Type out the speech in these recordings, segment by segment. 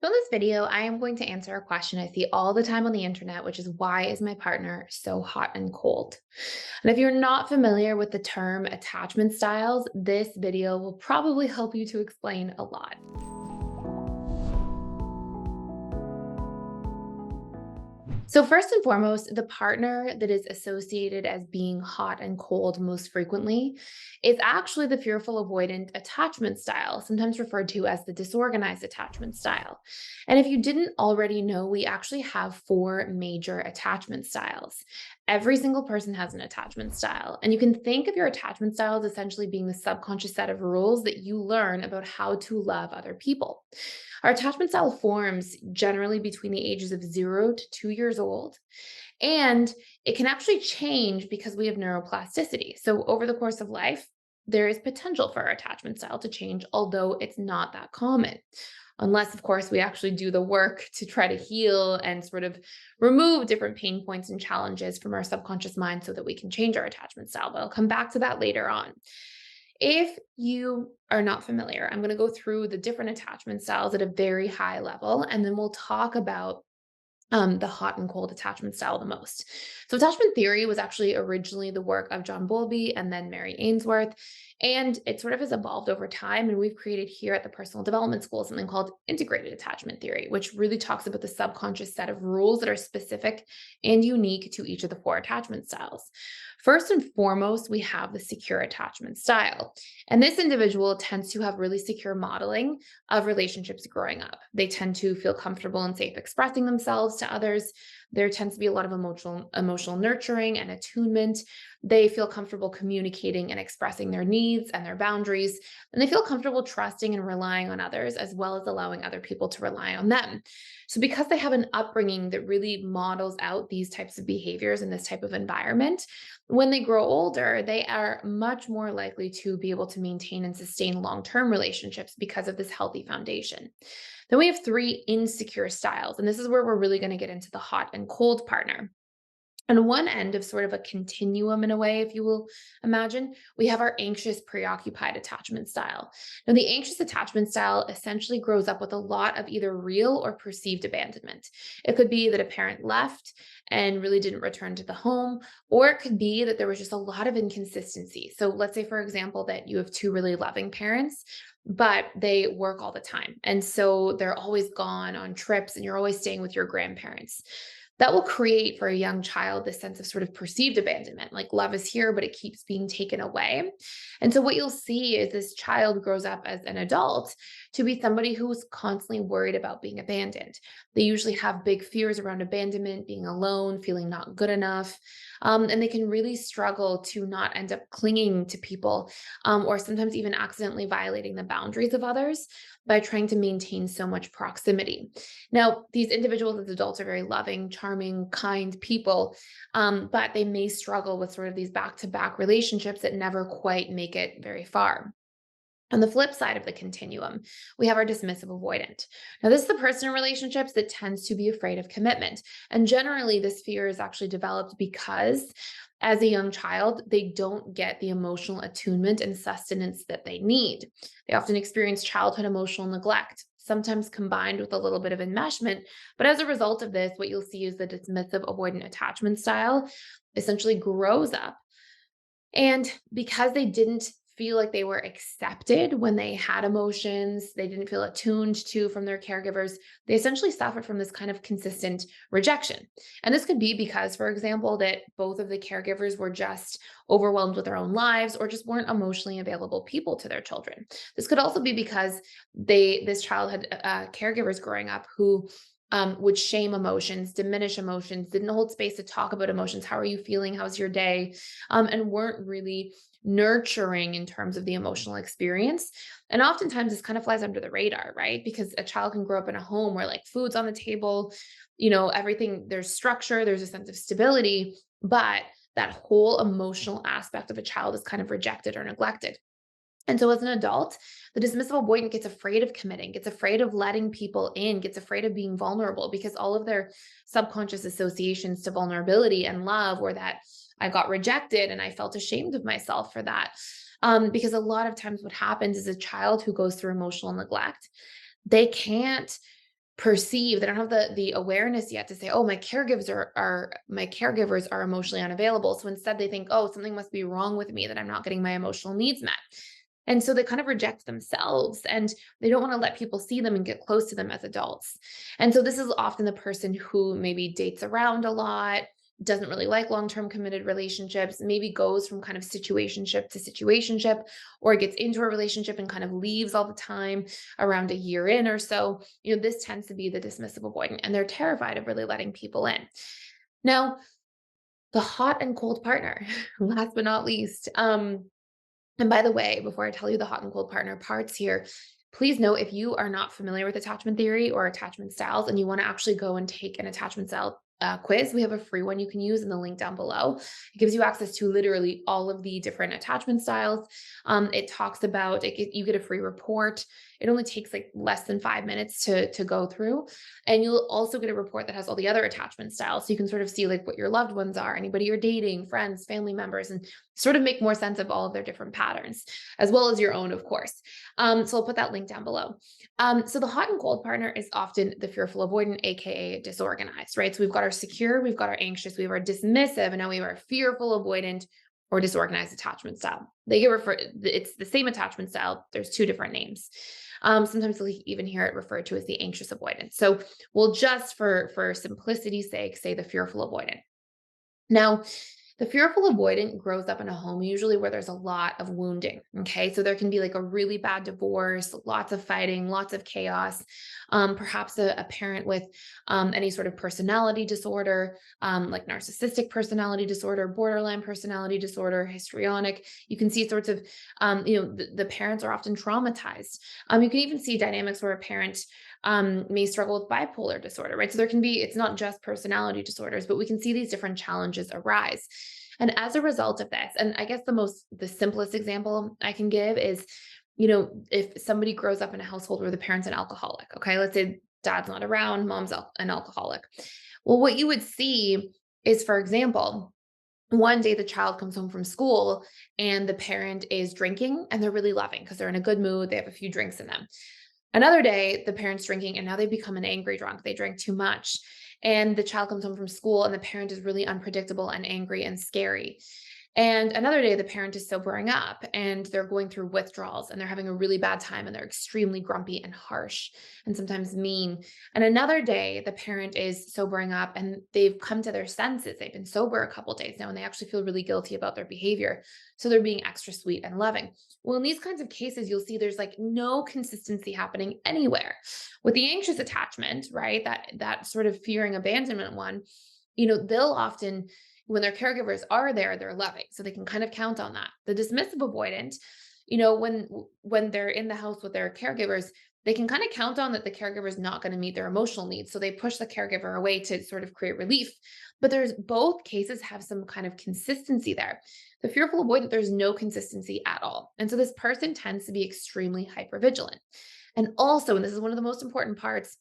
So in this video, I am going to answer a question I see all the time on the internet, which is why is my partner so hot and cold? And if you're not familiar with the term attachment styles, this video will probably help you to explain a lot. So, first and foremost, the partner that is associated as being hot and cold most frequently is actually the fearful avoidant attachment style, sometimes referred to as the disorganized attachment style. And if you didn't already know, we actually have four major attachment styles. Every single person has an attachment style. And you can think of your attachment style as essentially being the subconscious set of rules that you learn about how to love other people. Our attachment style forms generally between the ages of 0 to 2 years old. And it can actually change because we have neuroplasticity. So, over the course of life, there is potential for our attachment style to change, although it's not that common. Unless, of course, we actually do the work to try to heal and sort of remove different pain points and challenges from our subconscious mind so that we can change our attachment style. But I'll come back to that later on. If you are not familiar, I'm going to go through the different attachment styles at a very high level, and then we'll talk about the hot and cold attachment style the most. So, attachment theory was actually originally the work of John Bowlby and then Mary Ainsworth. And it sort of has evolved over time. And we've created here at the Personal Development School something called integrated attachment theory, which really talks about the subconscious set of rules that are specific and unique to each of the four attachment styles. First and foremost, we have the secure attachment style. And this individual tends to have really secure modeling of relationships growing up. They tend to feel comfortable and safe expressing themselves to others. There tends to be a lot of emotional nurturing and attunement. They feel comfortable communicating and expressing their needs and their boundaries, and they feel comfortable trusting and relying on others as well as allowing other people to rely on them. So because they have an upbringing that really models out these types of behaviors in this type of environment, when they grow older, they are much more likely to be able to maintain and sustain long-term relationships because of this healthy foundation. Then we have three insecure styles, and this is where we're really going to get into the hot and cold partner. On one end of sort of a continuum, in a way, if you will imagine, we have our anxious, preoccupied attachment style. Now, the anxious attachment style essentially grows up with a lot of either real or perceived abandonment. It could be that a parent left and really didn't return to the home, or it could be that there was just a lot of inconsistency. So, let's say, for example, that you have two really loving parents, but they work all the time. And so they're always gone on trips and you're always staying with your grandparents. That will create for a young child this sense of sort of perceived abandonment, like love is here, but it keeps being taken away. And so, what you'll see is this child grows up as an adult to be somebody who's constantly worried about being abandoned. They usually have big fears around abandonment, being alone, feeling not good enough. And they can really struggle to not end up clinging to people or sometimes even accidentally violating the boundaries of others by trying to maintain so much proximity. Now, these individuals as adults are very loving, charming, kind people, but they may struggle with sort of these back to back relationships that never quite make it very far. On the flip side of the continuum, we have our dismissive avoidant. Now, this is the person in relationships that tends to be afraid of commitment. And generally, this fear is actually developed because as a young child, they don't get the emotional attunement and sustenance that they need. They often experience childhood emotional neglect, sometimes combined with a little bit of enmeshment. But as a result of this, what you'll see is the dismissive avoidant attachment style essentially grows up, and because they didn't feel like they were accepted when they had emotions, they didn't feel attuned to from their caregivers, they essentially suffered from this kind of consistent rejection. And this could be because, for example, that both of the caregivers were just overwhelmed with their own lives or just weren't emotionally available people to their children. This could also be because this child had caregivers growing up who would shame emotions, diminish emotions, didn't hold space to talk about emotions. How are you feeling? How's your day? And weren't really nurturing in terms of the emotional experience. And oftentimes this kind of flies under the radar, right? Because a child can grow up in a home where like food's on the table, everything, there's structure, there's a sense of stability, but that whole emotional aspect of a child is kind of rejected or neglected. And so as an adult, the dismissive avoidant gets afraid of committing, gets afraid of letting people in, gets afraid of being vulnerable because all of their subconscious associations to vulnerability and love were that I got rejected and I felt ashamed of myself for that. Because a lot of times what happens is a child who goes through emotional neglect, they can't perceive, they don't have the awareness yet to say, oh, my caregivers are emotionally unavailable. So instead they think, oh, something must be wrong with me that I'm not getting my emotional needs met. And so they kind of reject themselves, and they don't want to let people see them and get close to them as adults. And so this is often the person who maybe dates around a lot, doesn't really like long-term committed relationships, maybe goes from kind of situationship to situationship, or gets into a relationship and kind of leaves all the time around a year in or so. This tends to be the dismissive avoidant, and they're terrified of really letting people in. Now, the hot and cold partner, last but not least. And by the way, before I tell you the hot and cold partner parts here, please know if you are not familiar with attachment theory or attachment styles and you want to actually go and take an attachment style quiz, we have a free one you can use in the link down below. It gives you access to literally all of the different attachment styles. It talks about it, you get a free report. It only takes like less than 5 minutes to go through. And you'll also get a report that has all the other attachment styles. So you can sort of see like what your loved ones are, anybody you're dating, friends, family members, and sort of make more sense of all of their different patterns, as well as your own, of course. So I'll put that link down below. So the hot and cold partner is often the fearful avoidant, AKA disorganized, right? So we've got our secure, we've got our anxious, we have our dismissive, and now we have our fearful avoidant or disorganized attachment style. They get referred, it's the same attachment style. There's two different names. Sometimes you'll even hear it referred to as the anxious avoidant. So we'll just, for simplicity's sake, say the fearful avoidant. Now, the fearful avoidant grows up in a home usually where there's a lot of wounding. Okay. So there can be like a really bad divorce, lots of fighting, lots of chaos. Perhaps a parent with any sort of personality disorder, like narcissistic personality disorder, borderline personality disorder, histrionic. You can see sorts of, the parents are often traumatized. You can even see dynamics where a parent may struggle with bipolar disorder, right? So there can be, it's not just personality disorders, but we can see these different challenges arise. And as a result of this, and I guess the simplest example I can give is, if somebody grows up in a household where the parent's an alcoholic, okay, let's say dad's not around, mom's an alcoholic. Well, what you would see is, for example, one day the child comes home from school and the parent is drinking and they're really loving because they're in a good mood. They have a few drinks in them. Another day, the parent's drinking and now they become an angry drunk. They drank too much. And the child comes home from school and the parent is really unpredictable and angry and scary. And another day, the parent is sobering up and they're going through withdrawals and they're having a really bad time and they're extremely grumpy and harsh and sometimes mean. And another day, the parent is sobering up and they've come to their senses. They've been sober a couple days now and they actually feel really guilty about their behavior. So they're being extra sweet and loving. Well, in these kinds of cases, you'll see there's like no consistency happening anywhere. With the anxious attachment, right? That sort of fearing abandonment one, they'll often, when their caregivers are there, they're loving. So they can kind of count on that. The dismissive avoidant, when they're in the house with their caregivers, they can kind of count on that the caregiver is not going to meet their emotional needs. So they push the caregiver away to sort of create relief. But there's both cases have some kind of consistency there. The fearful avoidant, there's no consistency at all. And so this person tends to be extremely hypervigilant. And also, and this is one of the most important parts,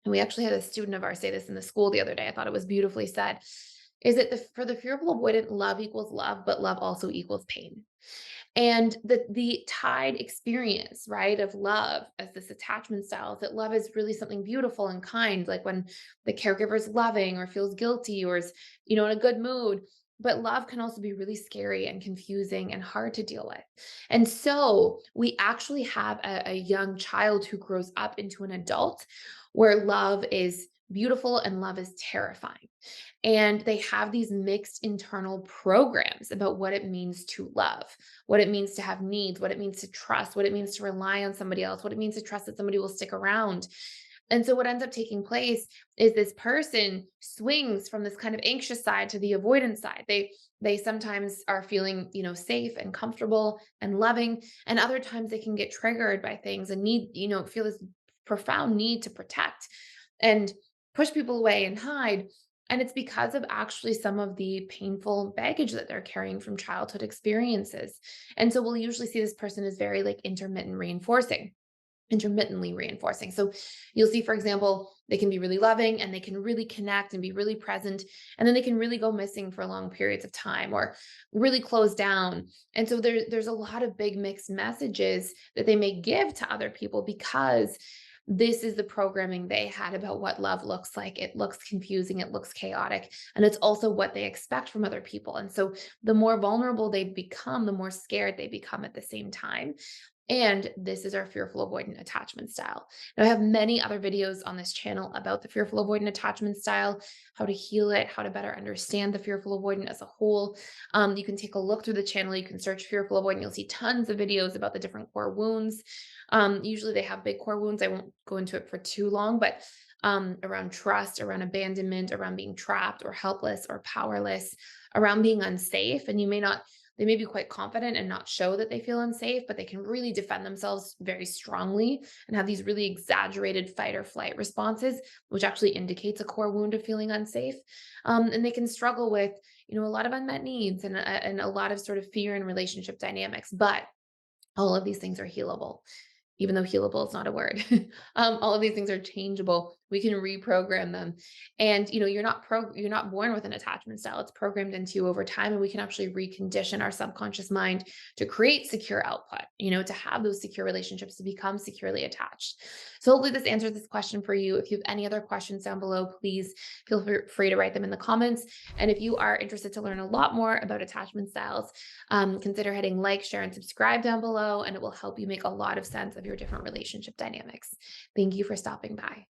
and we actually had a student of ours say this in the school the other day. I thought it was beautifully said, is that for the fearful avoidant, love equals love, but love also equals pain. And the tied experience, right, of love as this attachment style is that love is really something beautiful and kind, like when the caregiver is loving or feels guilty or is, in a good mood. But love can also be really scary and confusing and hard to deal with. And so we actually have a young child who grows up into an adult where love is beautiful and love is terrifying. And they have these mixed internal programs about what it means to love, what it means to have needs, what it means to trust, what it means to rely on somebody else, what it means to trust that somebody will stick around. And so what ends up taking place is this person swings from this kind of anxious side to the avoidant side. They sometimes are feeling, safe and comfortable and loving, and other times they can get triggered by things and need, feel this profound need to protect and push people away and hide. And it's because of actually some of the painful baggage that they're carrying from childhood experiences. And so we'll usually see this person is very like intermittently reinforcing. So you'll see, for example, they can be really loving and they can really connect and be really present. And then they can really go missing for long periods of time or really close down. And so there's a lot of big mixed messages that they may give to other people because this is the programming they had about what love looks like. It looks confusing, it looks chaotic, and it's also what they expect from other people. And so the more vulnerable they become, the more scared they become at the same time. And this is our fearful avoidant attachment style. Now, I have many other videos on this channel about the fearful avoidant attachment style, how to heal it, how to better understand the fearful avoidant as a whole. You can take a look through the channel. You can search fearful avoidant. You'll see tons of videos about the different core wounds. Usually they have big core wounds. I won't go into it for too long, but around trust, around abandonment, around being trapped or helpless or powerless, around being unsafe. And they may be quite confident and not show that they feel unsafe, but they can really defend themselves very strongly and have these really exaggerated fight or flight responses, which actually indicates a core wound of feeling unsafe. And they can struggle with, a lot of unmet needs and a lot of sort of fear in relationship dynamics. But all of these things are healable, even though healable is not a word. All of these things are changeable. We can reprogram them. And you're not born with an attachment style. It's programmed into you over time. And we can actually recondition our subconscious mind to create secure output, to have those secure relationships, to become securely attached. So hopefully this answers this question for you. If you have any other questions down below, please feel free to write them in the comments. And if you are interested to learn a lot more about attachment styles, consider hitting like, share, and subscribe down below, and it will help you make a lot of sense of your different relationship dynamics. Thank you for stopping by.